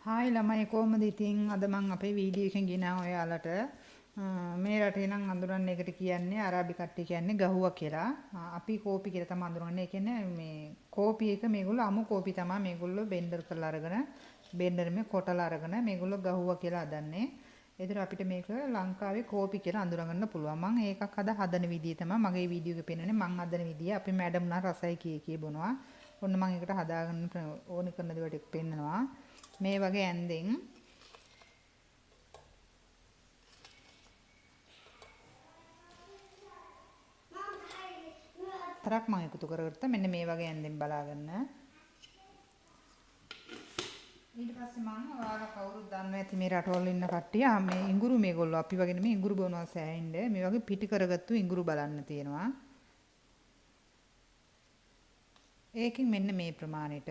Hi ළමයි කොහමද ඉතින් අද මම අපේ වීඩියෝ එකෙන් ගෙනාවා ඔයාලට මේ රටේ නම් අඳුරන්නේ එකට කියන්නේ අරාබි කට්ටිය කියන්නේ ගහුවා කියලා. අපි කෝපි කියලා තමයි අඳුරන්නේ. ඒ කියන්නේ මේ කෝපි එක මේගොල්ලෝ අමු කෝපි තමයි මේගොල්ලෝ බෙන්ඩර් කරලා අරගෙන බෙන්ඩර් කොටලා අරගෙන මේගොල්ලෝ ගහුවා කියලා හදන්නේ. ඒතර අපිට මේක ලංකාවේ කෝපි කියලා අඳුරගන්න පුළුවන්. මම ඒකක් හදන විදිය තමයි මගේ වීඩියෝ එකේ පෙන්වන්නේ. මම හදන විදිය අපි මැඩම් නා රසයි කී බොනවා. ඔන්න මම ඒකට හදාගන්න ඕනි කරන දේවල් ටික පෙන්නනවා. මේ වගේ ඇන්දෙන් තරක් මම එකතු කරගත්තා. මෙන්න මේ වගේ ඇන්දෙන් බලාගන්න. ඊට පස්සේ මම ඔයාලා කවුරුත් දන්නවා ඇති මේ රටවල ඉන්න කට්ටිය මේ ඉඟුරු මේගොල්ලෝ අපි වගේ නෙමෙයි ඉඟුරු බොනවා සෑහෙන්න. මේ වගේ පිටි කරගත්තු ඉඟුරු බලන්න තියෙනවා. ඒකෙන් මෙන්න මේ ප්‍රමාණයට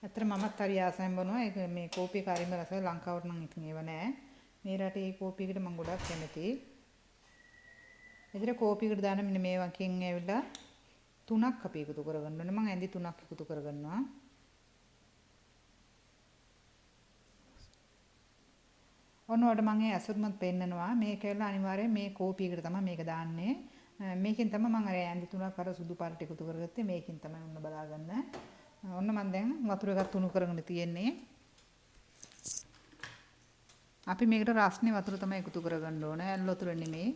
අතර මමත් හරි ආසයෙන් බොනවා. ඒක මේ කෝපි එක හරිම රසයි. ලංකාවට නම් ඉතින් ඒව නෑ. මේ රටේ කෝපි එකට මම ගොඩක් කැමතියි. එදිර කෝපි එකට දාන මෙන්න මේ වකින් ඇවිල්ලා 3ක් අපි එකතු කරගන්න ඕනේ. මම ඇඳි 3ක් එකතු කරගන්නවා. ඔන්නවට මම ඒ අසුරුමත් පෙන්නනවා. මේක ඇවිල්ලා අනිවාර්යයෙන් මේ කෝපි එකට තමයි මේක දාන්නේ. මේකෙන් තමයි මම අර ඇඳි 3ක් අර සුදු පාට එකතු කරගත්තේ. මේකෙන් තමයි ඔන්න බලාගන්න. ඔන්න මම දැන් වතුර එකක් තුණු කරගෙන තියෙන්නේ. අපි මේකට රස්නේ වතුර තමයි එකතු කරගන්න ඕනේ. ඇල් වතුර නෙමෙයි.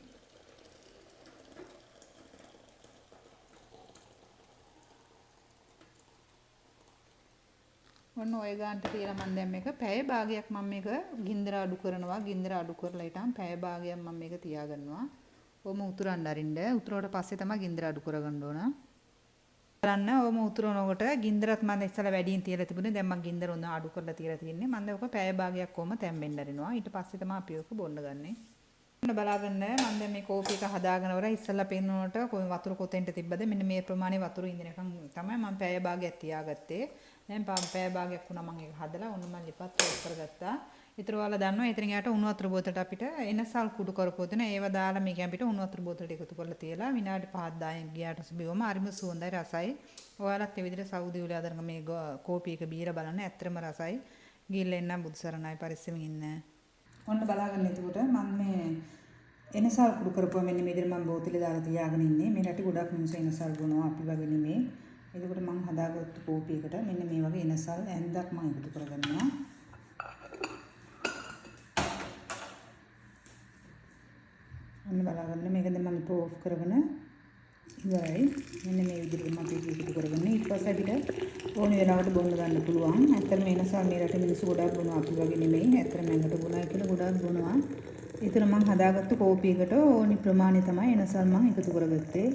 ඔන්න ඔය ගානට තියලා මම දැන් මේක පැය භාගයක් මම මේක ගින්දර අඩු කරනවා. ගින්දර අඩු කරලා ඊටම පැය භාගයක් මම මේක තියාගන්නවා. ඔහොම උතුරන්න අරින්න. උතුරුවට පස්සේ තමයි ගින්දර අඩු කරගන්න ඕන. බලන්න ඔහොම උතුරනකොට ගින්දරත් මම ඉස්සලා වැඩියෙන් තියලා තිබුණේ. දැන් මම ගින්දර උන අඩු කරලා තියලා තියෙන්නේ. මම දැන් ඔක පැය භාගයක් කොහොම තැම්බෙන්න අරිනවා. ඊට පස්සේ තමයි අපි ඔක බොන්න ගන්නෙ. ඔන්න බලාගන්න මම දැන් මේ කෝපි එක හදාගෙන වරා ඉස්සලා පෙන්නනකොට කොයි වතුර කොතෙන්ට තිබ්බද මෙන්න මේ ප්‍රමාණය වතුර ඉඳිනකම් තමයි මම පැය භාගයක් තියාගත්තේ. දැන් පැය භාගයක් වුණා මම ඒක හදලා ඔන්න මම ලිපත් ඕෆ් කරගත්තා. ඊටර ඔයාලා දන්නවා එතනින් යට උණු වතුර බෝතලට අපිට එනසල් කුඩු කරපුව දෙන ඒව දාලා මේකෙන් අපිට උණු වතුර බෝතලට එකතු කරලා තියලා විනාඩි 5ක් 10ක් ගියාට බිවම හරිම සුවඳයි රසයි. ඔයාලත් ඒ විදිහට සෞදි වල ආදරන මේ කෝපි එක බීලා බලන්න ඇත්තටම රසයි. ගිහිල්ලා එන්නම් බුදුසරණයි පරිස්සමින් ඉන්න. ඔන්න බලාගන්න එතකොට මම මේ එනසල් කුඩු කරපුවා මෙන්න මේ විදිහට මම බෝතලේ දාලා තියාගෙන ඉන්නේ. මේ රටේ ගොඩක් මිනිස්සු එනසල් බොනවා අපි වගේ නෙමෙයි. එතකොට මම හදාගත්තු කෝපි එකට මෙන්න මේ වගේ එනසල් ඇඳක් මම එකතු කරගන්නවා. අන්න බලන්න මේක දැන් මම ඕෆ් කරගෙන ඉවරයි. මෙන්න මේ විදිහට මම මේක එකතු කරගන්න. ඊට පස්සේ අපිට ඕන වෙලාවට බොන්න ගන්න පුළුවන්. ඇත්තටම එනසල් මේ රටේ මිනිස්සු ගොඩක් බොනවා අපි වගේ නෙමෙයි. ඇත්තටම මඟට බොනවා කියලා ගොඩක් බොනවා. ඒතර මම හදාගත්තු කෝපි එකට ඕනි ප්‍රමාණය තමයි එනසල් මම එකතු කරගත්තේ.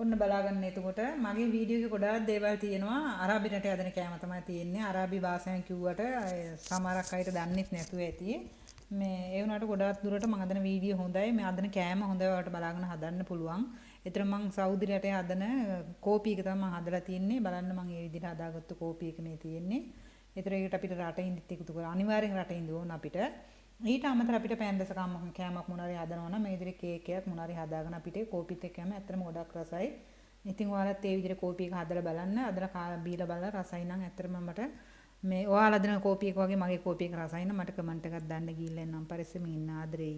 ඔන්න බලාගන්න එතකොට මගේ වීඩියෝ එකේ ගොඩාක් දේවල් තියෙනවා අරාබි රටේ හදන කෑම තමයි තියෙන්නේ අරාබි භාෂාවෙන් කිව්වට සමහරක් අයට දන්නෙත් නැතුව ඇති මේ ඒ වුණාට ගොඩාක් දුරට මම හදන වීඩියෝ හොඳයි මේ හදන කෑම හොඳයි ඔයාලට බලාගෙන හදන්න පුළුවන්. ඒතර මම සෞදි රටේ හදන කෝපි එක තමයි මම හදලා තින්නේ බලන්න මම මේ විදිහට හදාගත්තු කෝපි එක මේ තියෙන්නේ. ඒතර ඒකට අපිට රටින්දිත් එකතු කරලා අනිවාර්යෙන් රටින්ද ඕන අපිට. ඊට අමතර අපිට පෑන්දස කෑමක් මොනාරි හදනවා නම් මේ විදිහට කේක් එකක් මොනාරි හදාගෙන අපිට කෝපිත් එක්කම ඇත්තටම ගොඩක් රසයි. ඉතින් ඔයාලත් ඒ විදිහට කෝපි එක හදලා බලන්න. හදලා බීලා බලලා රසයි නම් ඇත්තටම මට මේ ඔයාලා දෙන කෝපි එක වගේ මගේ කෝපි එක රසයි නම් මට කමෙන්ට් එකක් දාන්න ගිහිල්ලා එන්නම් පරිස්සමින් ඉන්න ආදරෙයි.